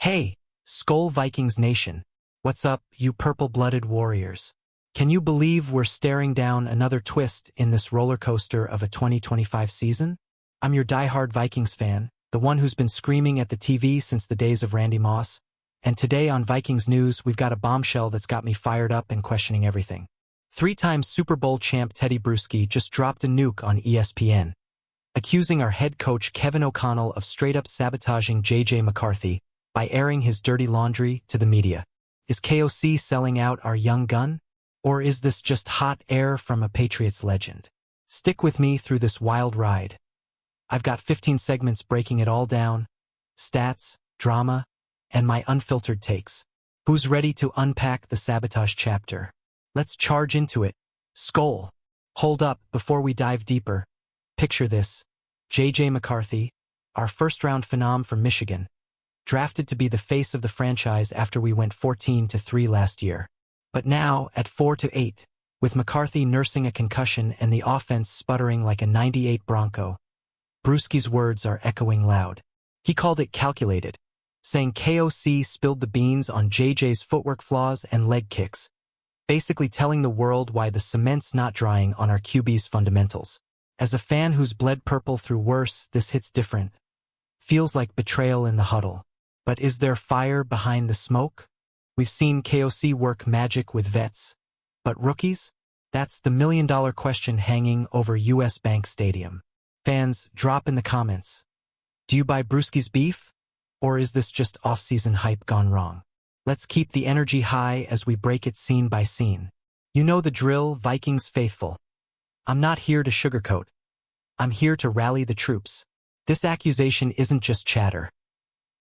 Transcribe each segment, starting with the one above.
Hey, Skol Vikings Nation. What's up, you purple-blooded warriors? Can you believe we're staring down another twist in this roller coaster of a 2025 season? I'm your diehard Vikings fan, the one who's been screaming at the TV since the days of Randy Moss. And today on Vikings News, we've got a bombshell that's got me fired up and questioning everything. Three-time Super Bowl champ Tedy Bruschi just dropped a nuke on ESPN, accusing our head coach Kevin O'Connell of straight-up sabotaging J.J. McCarthy by airing his dirty laundry to the media. Is KOC selling out our young gun? Or is this just hot air from a Patriots legend? Stick with me through this wild ride. I've got 15 segments breaking it all down: stats, drama, and my unfiltered takes. Who's ready to unpack the sabotage chapter? Let's charge into it. Skol. Hold up before we dive deeper. Picture this. J.J. McCarthy, our first-round phenom from Michigan, drafted to be the face of the franchise after we went 14-3 last year. But now, at 4-8, with McCarthy nursing a concussion and the offense sputtering like a 98 Bronco, Bruschi's words are echoing loud. He called it calculated, saying KOC spilled the beans on JJ's footwork flaws and leg kicks, basically telling the world why the cement's not drying on our QB's fundamentals. As a fan who's bled purple through worse, this hits different. Feels like betrayal in the huddle. But is there fire behind the smoke? We've seen KOC work magic with vets. But rookies? That's the million-dollar question hanging over US Bank Stadium. Fans, drop in the comments. Do you buy Bruschi's beef? Or is this just off-season hype gone wrong? Let's keep the energy high as we break it scene by scene. You know the drill, Vikings faithful. I'm not here to sugarcoat. I'm here to rally the troops. This accusation isn't just chatter.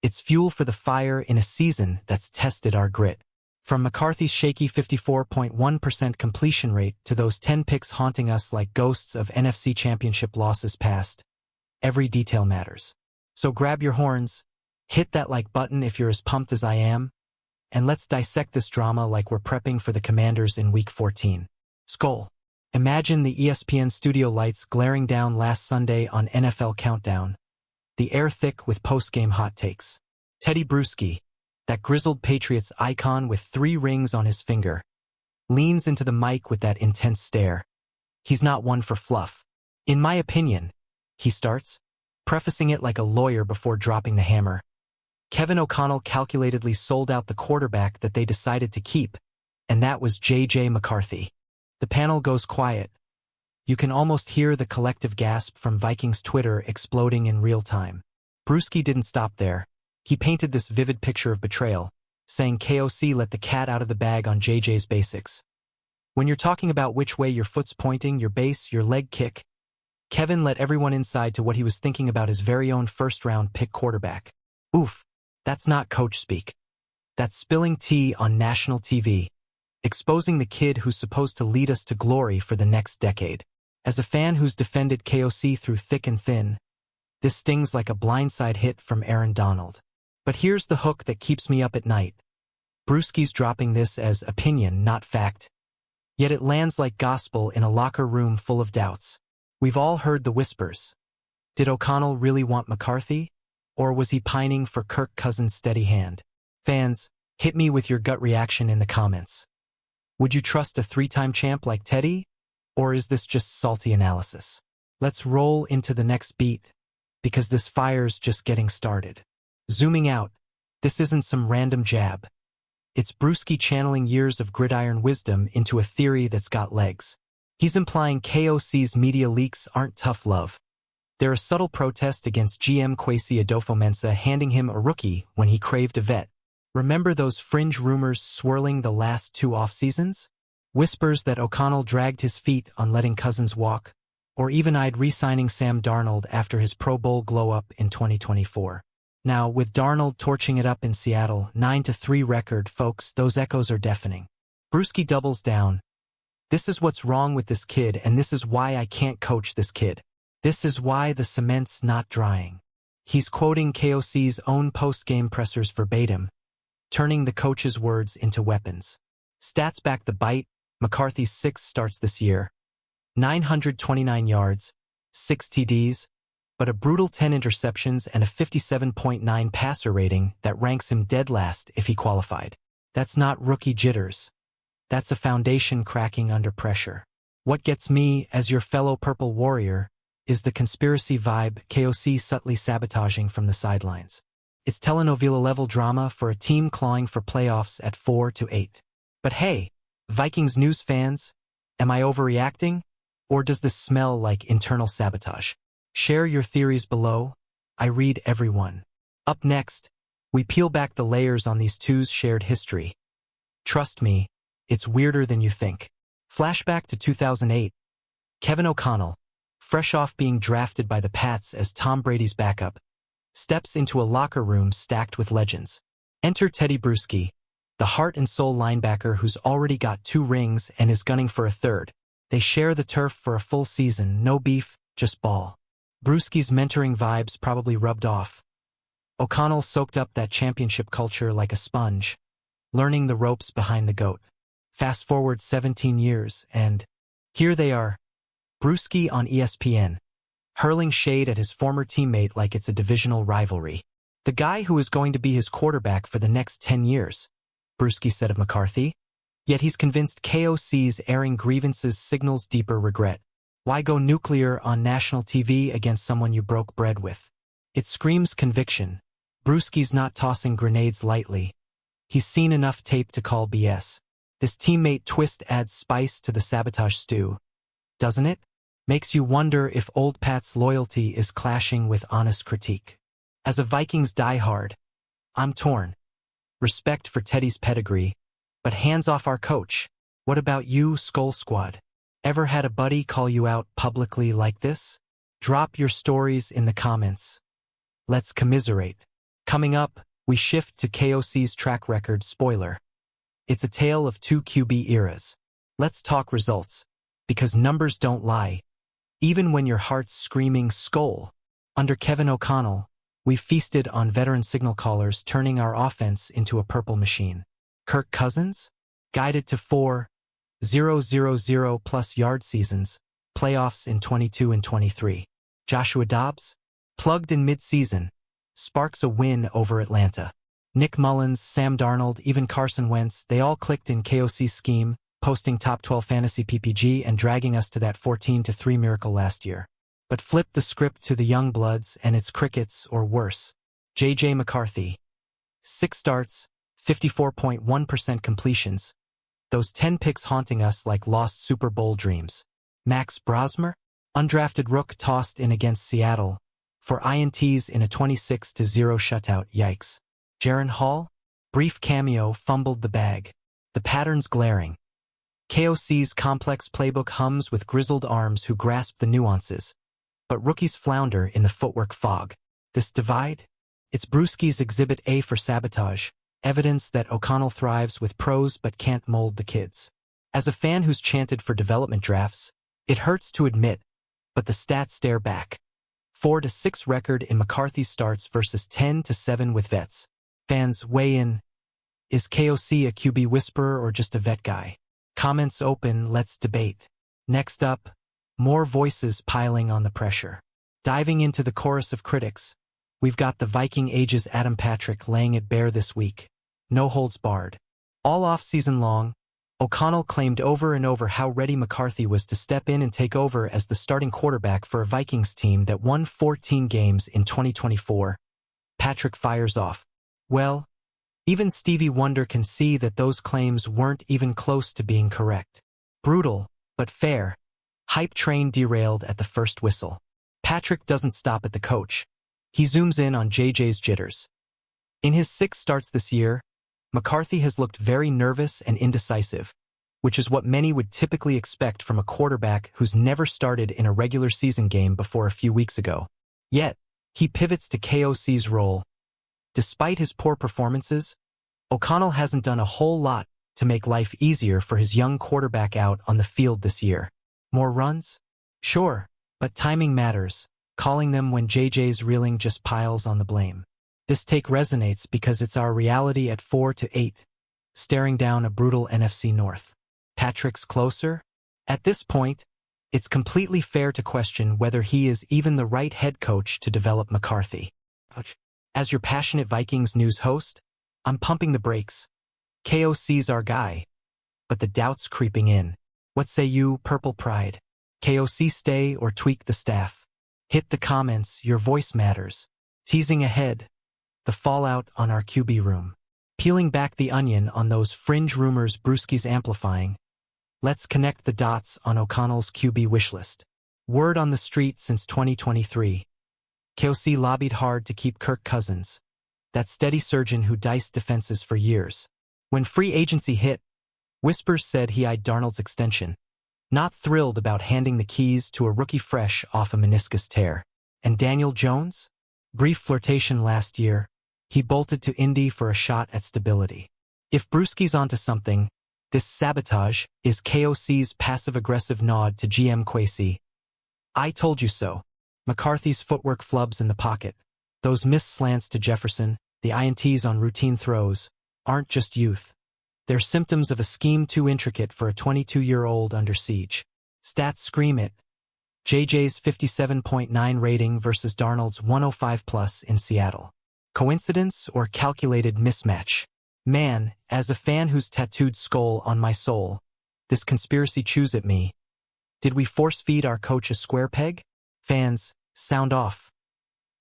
It's fuel for the fire in a season that's tested our grit. From McCarthy's shaky 54.1% completion rate to those 10 picks haunting us like ghosts of NFC Championship losses past, every detail matters. So grab your horns, hit that like button if you're as pumped as I am, and let's dissect this drama like we're prepping for the Commanders in Week 14. Skol. Imagine the ESPN studio lights glaring down last Sunday on NFL Countdown, the air thick with post-game hot takes. Tedy Bruschi, that grizzled Patriots icon with 3 rings on his finger, leans into the mic with that intense stare. He's not one for fluff. In my opinion, he starts, prefacing it like a lawyer before dropping the hammer. Kevin O'Connell calculatedly sold out the quarterback that they decided to keep, and that was J.J. McCarthy. The panel goes quiet. You can almost hear the collective gasp from Vikings Twitter exploding in real time. Bruschi didn't stop there. He painted this vivid picture of betrayal, saying KOC let the cat out of the bag on JJ's basics. When you're talking about which way your foot's pointing, your base, your leg kick, Kevin let everyone inside to what he was thinking about his very own first-round pick quarterback. Oof, that's not coach speak. That's spilling tea on national TV, exposing the kid who's supposed to lead us to glory for the next decade. As a fan who's defended KOC through thick and thin, this stings like a blindside hit from Aaron Donald. But here's the hook that keeps me up at night. Bruschi's dropping this as opinion, not fact. Yet it lands like gospel in a locker room full of doubts. We've all heard the whispers. Did O'Connell really want McCarthy? Or was he pining for Kirk Cousins' steady hand? Fans, hit me with your gut reaction in the comments. Would you trust a 3-time champ like Tedy? Or is this just salty analysis? Let's roll into the next beat, because this fire's just getting started. Zooming out, this isn't some random jab. It's Bruschi channeling years of gridiron wisdom into a theory that's got legs. He's implying KOC's media leaks aren't tough love. They're a subtle protest against GM Kwesi Adofo-Mensah handing him a rookie when he craved a vet. Remember those fringe rumors swirling the last 2 off-seasons? Whispers that O'Connell dragged his feet on letting Cousins walk, or even eyed re-signing Sam Darnold after his Pro Bowl glow-up in 2024. Now, with Darnold torching it up in Seattle, 9-3 record, folks, those echoes are deafening. Bruschi doubles down. This is what's wrong with this kid, and this is why I can't coach this kid. This is why the cement's not drying. He's quoting KOC's own post-game pressers verbatim, turning the coach's words into weapons. Stats back the bite. McCarthy's 6 starts this year. 929 yards, 6 TDs, but a brutal 10 interceptions and a 57.9 passer rating that ranks him dead last if he qualified. That's not rookie jitters. That's a foundation cracking under pressure. What gets me, as your fellow Purple Warrior, is the conspiracy vibe KOC subtly sabotaging from the sidelines. It's telenovela-level drama for a team clawing for playoffs at 4-8. But hey, Vikings news fans, am I overreacting? Or does this smell like internal sabotage? Share your theories below. I read every one. Up next, we peel back the layers on these two's shared history. Trust me, it's weirder than you think. Flashback to 2008. Kevin O'Connell, fresh off being drafted by the Pats as Tom Brady's backup, steps into a locker room stacked with legends. Enter Teddy Bruschi, the heart and soul linebacker who's already got 2 rings and is gunning for a third. They share the turf for a full season, no beef, just ball. Bruschi's mentoring vibes probably rubbed off. O'Connell soaked up that championship culture like a sponge, learning the ropes behind the GOAT. Fast forward 17 years, and here they are, Bruschi on ESPN, hurling shade at his former teammate like it's a divisional rivalry. The guy who is going to be his quarterback for the next 10 years, Bruschi said of McCarthy. Yet he's convinced KOC's airing grievances signals deeper regret. Why go nuclear on national TV against someone you broke bread with? It screams conviction. Bruschi's not tossing grenades lightly. He's seen enough tape to call BS. This teammate twist adds spice to the sabotage stew, doesn't it? Makes you wonder if old Pat's loyalty is clashing with honest critique. As a Vikings diehard, I'm torn. Respect for Teddy's pedigree, but hands off our coach. What about you, Skull Squad? Ever had a buddy call you out publicly like this? Drop your stories in the comments. Let's commiserate. Coming up, we shift to KOC's track record spoiler. It's a tale of 2 QB eras. Let's talk results, because numbers don't lie. Even when your heart's screaming Skol. Under Kevin O'Connell, we feasted on veteran signal callers turning our offense into a purple machine. Kirk Cousins, guided to 4,000+ yard seasons, playoffs in 22 and 23. Joshua Dobbs, plugged in mid-season, sparks a win over Atlanta. Nick Mullins, Sam Darnold, even Carson Wentz, they all clicked in KOC's scheme, posting top 12 fantasy PPG and dragging us to that 14-3 miracle last year. But flip the script to the young bloods and it's crickets or worse. J.J. McCarthy, 6 starts, 54.1% completions. Those 10 picks haunting us like lost Super Bowl dreams. Max Brosmer, undrafted rook tossed in against Seattle for INTs in a 26-0 shutout, yikes. Jaren Hall, brief cameo, fumbled the bag. The pattern's glaring. KOC's complex playbook hums with grizzled arms who grasp the nuances, but rookies flounder in the footwork fog. This divide? It's Bruschi's Exhibit A for sabotage, evidence that O'Connell thrives with pros but can't mold the kids. As a fan who's chanted for development drafts, it hurts to admit, but the stats stare back. 4-6 record in McCarthy's starts versus 10-7 with vets. Fans weigh in. Is KOC a QB whisperer or just a vet guy? Comments open, let's debate. Next up, more voices piling on the pressure. Diving into the chorus of critics, we've got the Viking Age's Adam Patrick laying it bare this week. No holds barred. All off-season long, O'Connell claimed over and over how ready McCarthy was to step in and take over as the starting quarterback for a Vikings team that won 14 games in 2024. Patrick fires off. Well, even Stevie Wonder can see that those claims weren't even close to being correct. Brutal, but fair. Hype train derailed at the first whistle. Patrick doesn't stop at the coach. He zooms in on JJ's jitters. In his 6 starts this year, McCarthy has looked very nervous and indecisive, which is what many would typically expect from a quarterback who's never started in a regular season game before a few weeks ago. Yet, he pivots to KOC's role. Despite his poor performances, O'Connell hasn't done a whole lot to make life easier for his young quarterback out on the field this year. More runs? Sure, but timing matters. Calling them when JJ's reeling just piles on the blame. This take resonates because it's our reality at 4-8, staring down a brutal NFC North. Patrick's closer? At this point, It's completely fair to question whether he is even the right head coach to develop McCarthy. As your passionate Vikings news host, I'm pumping the brakes. KOC's our guy. But the doubt's creeping in. What say you, Purple Pride? KOC stay or tweak the staff? Hit the comments, your voice matters. Teasing ahead, the fallout on our QB room. Peeling back the onion on those fringe rumors Brewski's amplifying. Let's connect the dots on O'Connell's QB wishlist. Word on the street since 2023. KOC lobbied hard to keep Kirk Cousins, that steady surgeon who diced defenses for years. When free agency hit, whispers said he eyed Darnold's extension, not thrilled about handing the keys to a rookie fresh off a meniscus tear. And Daniel Jones? Brief flirtation last year, he bolted to Indy for a shot at stability. If Brewski's onto something, this sabotage is KOC's passive-aggressive nod to GM Kwesi. I told you so. McCarthy's footwork flubs in the pocket, those missed slants to Jefferson, the INTs on routine throws, aren't just youth. They're symptoms of a scheme too intricate for a 22-year-old under siege. Stats scream it. JJ's 57.9 rating versus Darnold's 105+ in Seattle. Coincidence or calculated mismatch? Man, as a fan who's tattooed skull on my soul, this conspiracy chews at me. Did we force-feed our coach a square peg? Fans, sound off.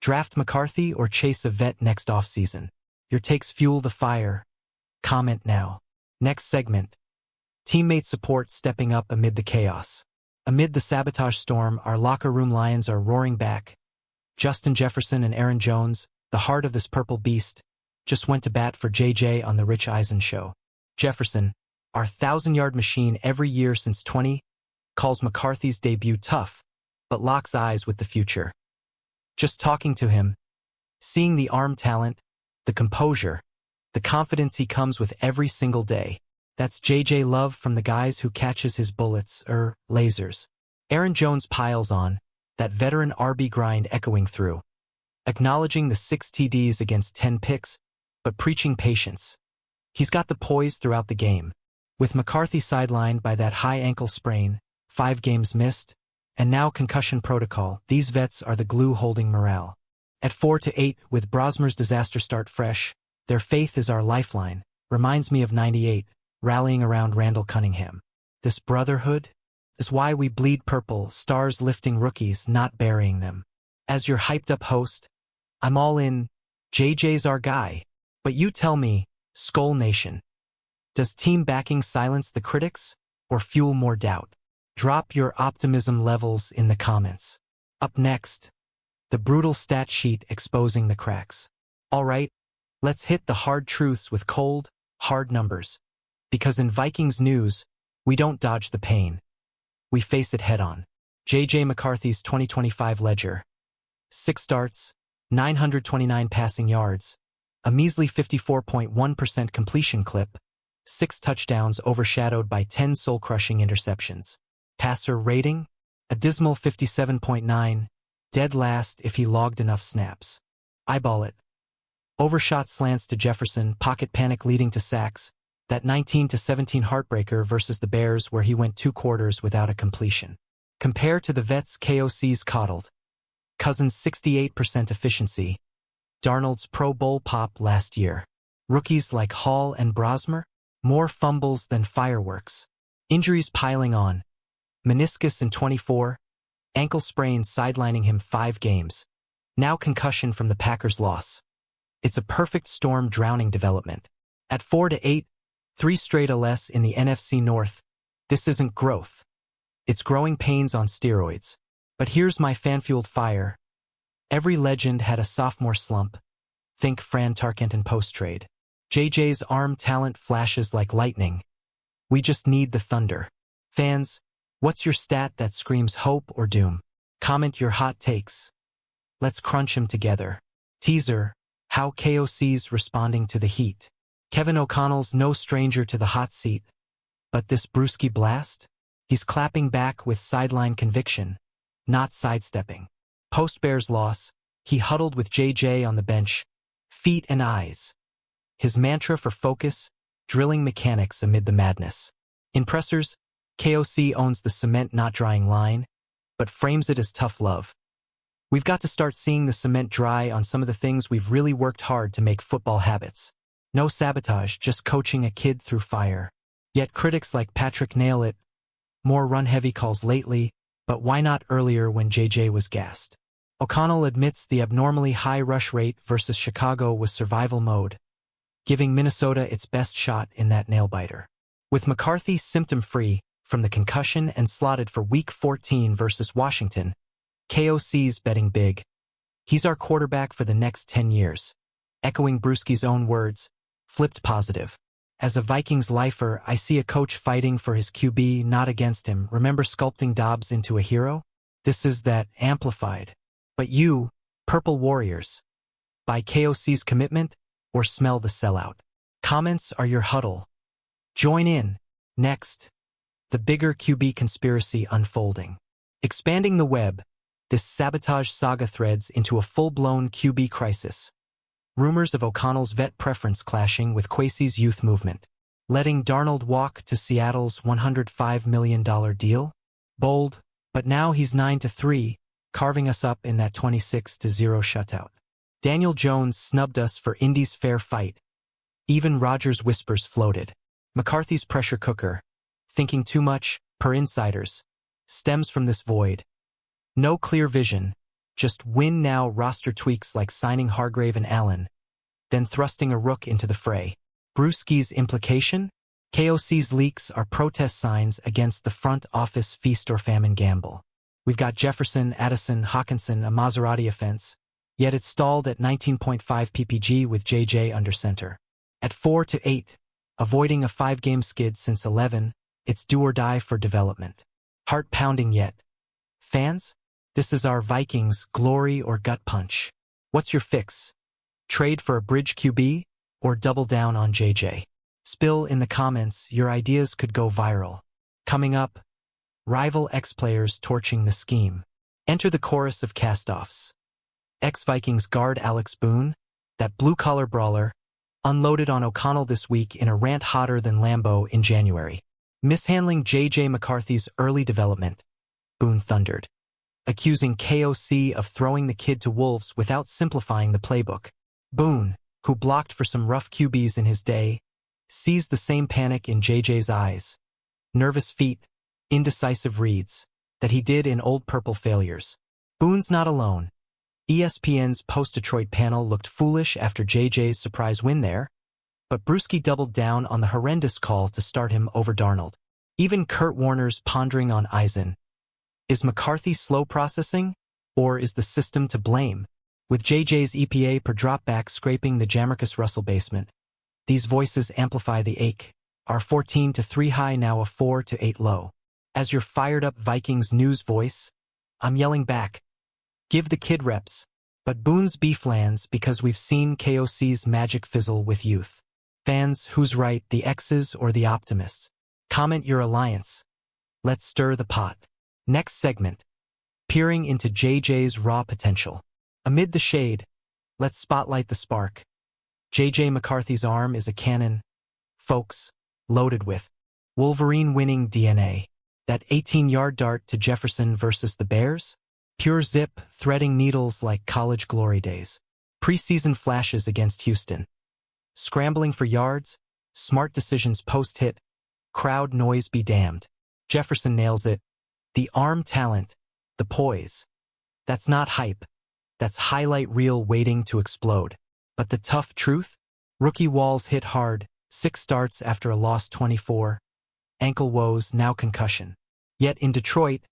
Draft McCarthy or chase a vet next offseason? Your takes fuel the fire. Comment now. Next segment. Teammate support stepping up amid the chaos. Amid the sabotage storm, our locker room lions are roaring back. Justin Jefferson and Aaron Jones, the heart of this purple beast, just went to bat for JJ on the Rich Eisen show. Jefferson, our 1,000-yard machine every year since 20, calls McCarthy's debut tough, but locks eyes with the future. Just talking to him, seeing the arm talent, the composure, the confidence he comes with every single day. That's JJ love from the guys who catches his bullets, lasers. Aaron Jones piles on, that veteran RB grind echoing through. Acknowledging the 6 TDs against 10 picks, but preaching patience. He's got the poise throughout the game. With McCarthy sidelined by that high ankle sprain, 5 games missed, and now concussion protocol, these vets are the glue holding morale. At 4-8, with Brosmer's disaster start fresh, their faith is our lifeline. Reminds me of '98, rallying around Randall Cunningham. This brotherhood is why we bleed purple, stars lifting rookies, not burying them. As your hyped-up host, I'm all in. JJ's our guy. But you tell me, Skull Nation, does team backing silence the critics or fuel more doubt? Drop your optimism levels in the comments. Up next, the brutal stat sheet exposing the cracks. All right, let's hit the hard truths with cold, hard numbers. Because in Vikings news, we don't dodge the pain. We face it head-on. JJ McCarthy's 2025 ledger. 6 starts, 929 passing yards, a measly 54.1% completion clip, 6 touchdowns overshadowed by 10 soul-crushing interceptions. Passer rating? A dismal 57.9, dead last if he logged enough snaps. Eyeball it. Overshot slants to Jefferson, pocket panic leading to sacks, that 19-17 heartbreaker versus the Bears where he went 2 quarters without a completion. Compare to the vets KOC's coddled. Cousins' 68% efficiency, Darnold's Pro Bowl pop last year. Rookies like Hall and Brosmer? More fumbles than fireworks. Injuries piling on. Meniscus in 24, ankle sprain sidelining him 5 games. Now concussion from the Packers' loss. It's a perfect storm drowning development. At 4-8, 3 straight or less in the NFC North, this isn't growth. It's growing pains on steroids. But here's my fan-fueled fire. Every legend had a sophomore slump. Think Fran Tarkenton post-trade. JJ's arm talent flashes like lightning. We just need the thunder. Fans, what's your stat that screams hope or doom? Comment your hot takes. Let's crunch them together. Teaser, how KOC's responding to the heat. Kevin O'Connell's no stranger to the hot seat. But this Brewski blast? He's clapping back with sideline conviction, not sidestepping. Post-Bears loss, he huddled with JJ on the bench, feet and eyes. His mantra for focus, drilling mechanics amid the madness. In pressers, KOC owns the cement not drying line, but frames it as tough love. We've got to start seeing the cement dry on some of the things we've really worked hard to make football habits. No sabotage, just coaching a kid through fire. Yet critics like Patrick nail it. More run-heavy calls lately, but why not earlier when JJ was gassed? O'Connell admits the abnormally high rush rate versus Chicago was survival mode, giving Minnesota its best shot in that nail-biter. With McCarthy symptom-free from the concussion and slotted for Week 14 versus Washington, KOC's betting big. He's our quarterback for the next 10 years. Echoing Bruschi's own words, flipped positive. As a Vikings lifer, I see a coach fighting for his QB, not against him. Remember sculpting Dobbs into a hero? This is that amplified. But you, Purple Warriors, buy KOC's commitment or smell the sellout? Comments are your huddle. Join in. Next, the bigger QB conspiracy unfolding. Expanding the web, this sabotage saga threads into a full-blown QB crisis. Rumors of O'Connell's vet preference clashing with Kwesi's youth movement. Letting Darnold walk to Seattle's $105 million deal? Bold, but now he's 9-3, carving us up in that 26-0 shutout. Daniel Jones snubbed us for Indy's fair fight. Even Rodgers' whispers floated. McCarthy's pressure cooker, thinking too much, per insiders, stems from this void. No clear vision, just win-now roster tweaks like signing Hargrave and Allen, then thrusting a rook into the fray. Bruschi's implication? KOC's leaks are protest signs against the front office feast or famine gamble. We've got Jefferson, Addison, Hawkinson, a Maserati offense, yet it's stalled at 19.5 ppg with JJ under center. At 4-8, avoiding a 5-game skid since 11, it's do or die for development. Heart-pounding yet. Fans? This is our Vikings glory or gut punch. What's your fix? Trade for a bridge QB or double down on JJ? Spill in the comments, your ideas could go viral. Coming up, rival ex-players torching the scheme. Enter the chorus of cast-offs. Ex-Vikings guard Alex Boone, that blue-collar brawler, unloaded on O'Connell this week in a rant hotter than Lambeau in January. Mishandling J.J. McCarthy's early development, Boone thundered, accusing KOC of throwing the kid to wolves without simplifying the playbook. Boone, who blocked for some rough QBs in his day, sees the same panic in JJ's eyes, nervous feet, indecisive reads, that he did in Old Purple failures. Boone's not alone. ESPN's post-Detroit panel looked foolish after JJ's surprise win there, but Bruschi doubled down on the horrendous call to start him over Darnold. Even Kurt Warner's pondering on Eisen. Is McCarthy slow processing, or is the system to blame? With JJ's EPA per dropback scraping the Jamarcus Russell basement, these voices amplify the ache. Our 14-3 high, now a 4-8 low. As your fired-up Vikings news voice, I'm yelling back, give the kid reps, but Boone's beef lands because we've seen KOC's magic fizzle with youth. Fans, who's right, the X's or the optimists? Comment your alliance. Let's stir the pot. Next segment, peering into JJ's raw potential. Amid the shade, let's spotlight the spark. JJ McCarthy's arm is a cannon, folks, loaded with Wolverine-winning DNA. That 18-yard dart to Jefferson versus the Bears? Pure zip, threading needles like college glory days. Preseason flashes against Houston. Scrambling for yards, smart decisions post-hit, crowd noise be damned. Jefferson nails it. The arm talent, the poise. That's not hype. That's highlight reel waiting to explode. But the tough truth? Rookie Walls hit hard, 6 starts after a lost 24. Ankle woes, now concussion. Yet in Detroit,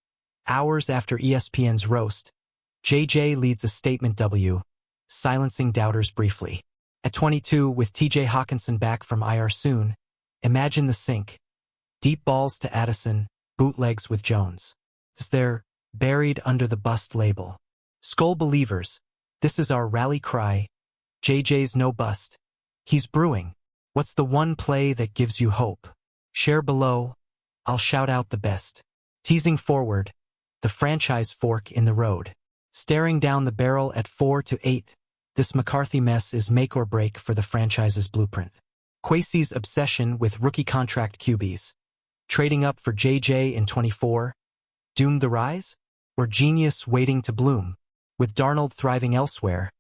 hours after ESPN's roast, JJ leads a statement W, silencing doubters briefly. At 22, with TJ Hawkinson back from IR soon, imagine the sink. Deep balls to Addison, bootlegs with Jones. They're buried under the bust label. Skull believers, this is our rally cry. JJ's no bust. He's brewing. What's the one play that gives you hope? Share below. I'll shout out the best. Teasing forward, the franchise fork in the road. Staring down the barrel at 4-8, this McCarthy mess is make or break for the franchise's blueprint. Kwesi's obsession with rookie contract QBs. Trading up for JJ in 24? Doomed the rise? Or genius waiting to bloom? With Darnold thriving elsewhere,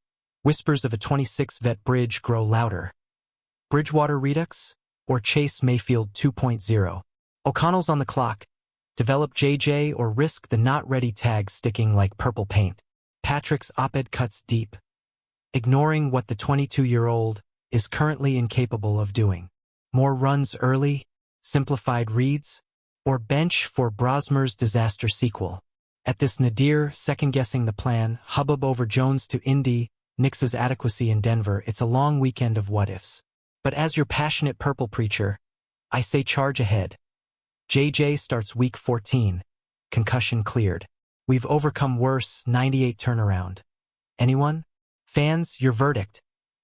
whispers of a 26 vet bridge grow louder. Bridgewater Redux? Or Chase Mayfield 2.0? O'Connell's on the clock. Develop JJ or risk the not-ready tag sticking like purple paint. Patrick's op-ed cuts deep, ignoring what the 22-year-old is currently incapable of doing. More runs early, simplified reads, or bench for Brosmer's disaster sequel. At this nadir, second-guessing the plan, hubbub over Jones to Indy, Knicks' adequacy in Denver, it's a long weekend of what-ifs. But as your passionate purple preacher, I say charge ahead. JJ starts week 14, concussion cleared. We've overcome worse, 98 turnaround. Anyone? Fans, your verdict.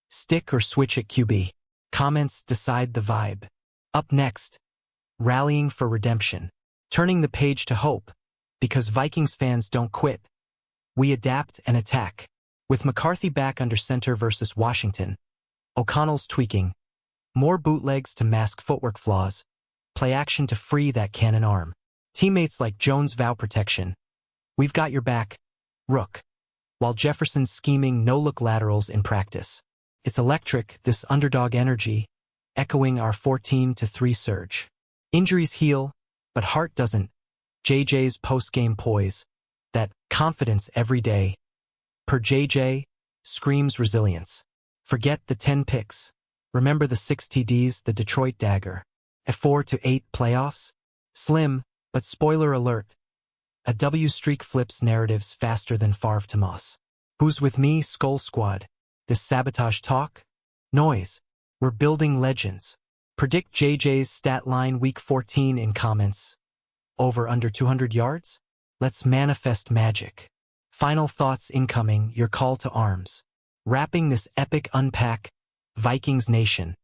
Stick or switch at QB. Comments decide the vibe. Up next, rallying for redemption. Turning the page to hope. Because Vikings fans don't quit. We adapt and attack. With McCarthy back under center versus Washington, O'Connell's tweaking. More bootlegs to mask footwork flaws. Play action to free that cannon arm. Teammates like Jones vow protection. We've got your back, Rook. While Jefferson's scheming no-look laterals in practice. It's electric, this underdog energy, echoing our 14-3 surge. Injuries heal, but heart doesn't. JJ's post-game poise, that confidence every day, per JJ, screams resilience. Forget the 10 picks. Remember the 6 TDs, the Detroit dagger. A 4-8 playoffs? Slim, but spoiler alert. A W streak flips narratives faster than Favre to Moss. Who's with me, Skull Squad? This sabotage talk? Noise. We're building legends. Predict JJ's stat line week 14 in comments. Over under 200 yards? Let's manifest magic. Final thoughts incoming, your call to arms. Wrapping this epic unpack, Vikings Nation.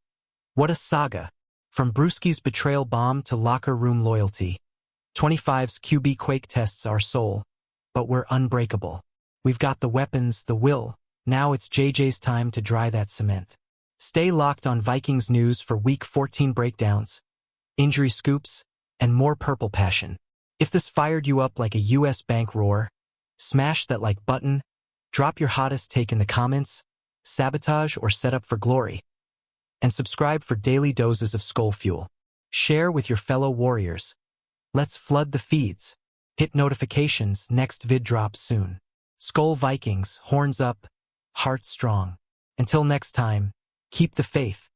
What a saga. From Brewski's betrayal bomb to locker room loyalty. 25's QB quake tests our soul, but we're unbreakable. We've got the weapons, the will. Now it's JJ's time to dry that cement. Stay locked on Vikings news for week 14 breakdowns, injury scoops, and more purple passion. If this fired you up like a US bank roar, smash that like button, drop your hottest take in the comments, sabotage or set up for glory. And subscribe for daily doses of Skull Fuel. Share with your fellow warriors. Let's flood the feeds. Hit notifications, next vid drops soon. Skull Vikings, horns up, heart strong. Until next time, keep the faith.